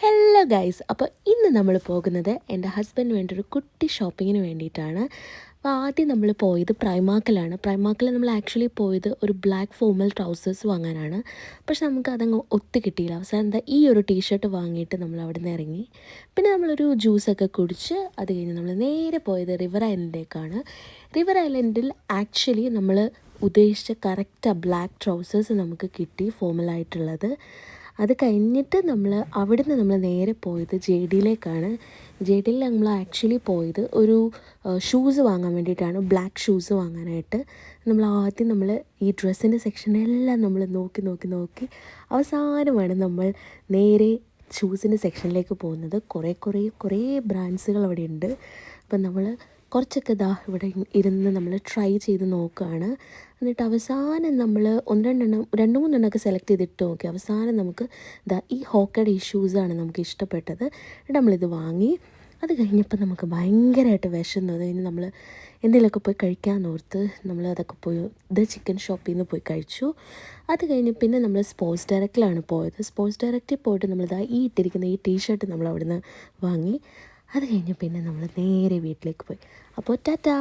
Hello guys, അപ്പോൾ ഇന്ന് നമ്മൾ പോകുന്നത് എൻ്റെ ഹസ്ബൻഡിന് വേണ്ടി ഒരു കുട്ടി ഷോപ്പിങ്ങിന് വേണ്ടിയിട്ടാണ്. അപ്പോൾ ആദ്യം നമ്മൾ പോയത് പ്രൈമാക്കിലാണ്. പ്രൈമാക്കിൽ നമ്മൾ ആക്ച്വലി പോയത് ഒരു ബ്ലാക്ക് ഫോമൽ ട്രൗസേഴ്സ് വാങ്ങാനാണ്. പക്ഷെ നമുക്ക് അതങ്ങ് ഒത്തു കിട്ടിയില്ല. അവസാനം എന്താ ഈ ഒരു ടീഷർട്ട് വാങ്ങിയിട്ട് നമ്മൾ അവിടെ നിന്ന് ഇറങ്ങി. പിന്നെ നമ്മളൊരു ജ്യൂസൊക്കെ കുടിച്ച് അത് കഴിഞ്ഞ് നമ്മൾ നേരെ പോയത് റിവർ ഐലൻഡിലേക്കാണ്. റിവർ ഐലൻഡിൽ ആക്ച്വലി നമ്മൾ ഉദ്ദേശിച്ച കറക്റ്റ് ആ ബ്ലാക്ക് ട്രൗസേഴ്സ് നമുക്ക് കിട്ടി, ഫോമലായിട്ടുള്ളത്. അത് കഴിഞ്ഞിട്ട് അവിടുന്ന് നമ്മൾ നേരെ പോയത് ജെ ഡിയിലേക്കാണ്. ജെ ഡിയിൽ നമ്മൾ ആക്ച്വലി പോയത് ഒരു ഷൂസ് വാങ്ങാൻ വേണ്ടിയിട്ടാണ്, ബ്ലാക്ക് ഷൂസ് വാങ്ങാനായിട്ട്. നമ്മൾ ഈ ഡ്രസ്സിൻ്റെ സെക്ഷനെല്ലാം നമ്മൾ നോക്കി അവസാനമാണ് നമ്മൾ നേരെ ഷൂസിൻ്റെ സെക്ഷനിലേക്ക് പോകുന്നത്. കുറേ ബ്രാൻഡ്സുകൾ അവിടെ ഉണ്ട്. അപ്പം നമ്മൾ കുറച്ചൊക്കെ ഇവിടെ ഇരുന്ന് നമ്മൾ ട്രൈ ചെയ്ത് നോക്കുകയാണ്. എന്നിട്ട് അവസാനം നമ്മൾ രണ്ട് മൂന്നെണ്ണമൊക്കെ സെലക്ട് ചെയ്തിട്ട് നോക്കി. അവസാനം നമുക്ക് ഈ ഹോക്കയുടെ ഈ ഷൂസാണ് നമുക്ക് ഇഷ്ടപ്പെട്ടത്. എന്നിട്ട് നമ്മളിത് വാങ്ങി. അത് കഴിഞ്ഞപ്പോൾ നമുക്ക് ഭയങ്കരമായിട്ട് വിശന്നത്. ഇനി നമ്മൾ എന്തെങ്കിലുമൊക്കെ പോയി കഴിക്കാമെന്നോർത്ത് നമ്മൾ അതൊക്കെ പോയി ചിക്കൻ ഷോപ്പിൽ നിന്ന് പോയി കഴിച്ചു. അത് കഴിഞ്ഞ് പിന്നെ നമ്മൾ സ്പോർട്സ് ഡയറക്റ്റിലാണ് പോയത്. സ്പോർട്സ് ഡയറക്റ്റിൽ പോയിട്ട് ഈ ഇട്ടിരിക്കുന്ന ഈ ടീഷർട്ട് നമ്മൾ അവിടുന്ന് വാങ്ങി. അത് കഴിഞ്ഞ് പിന്നെ നമ്മൾ നേരെ വീട്ടിലേക്ക് പോയി. അപ്പോൾ ടാറ്റാ.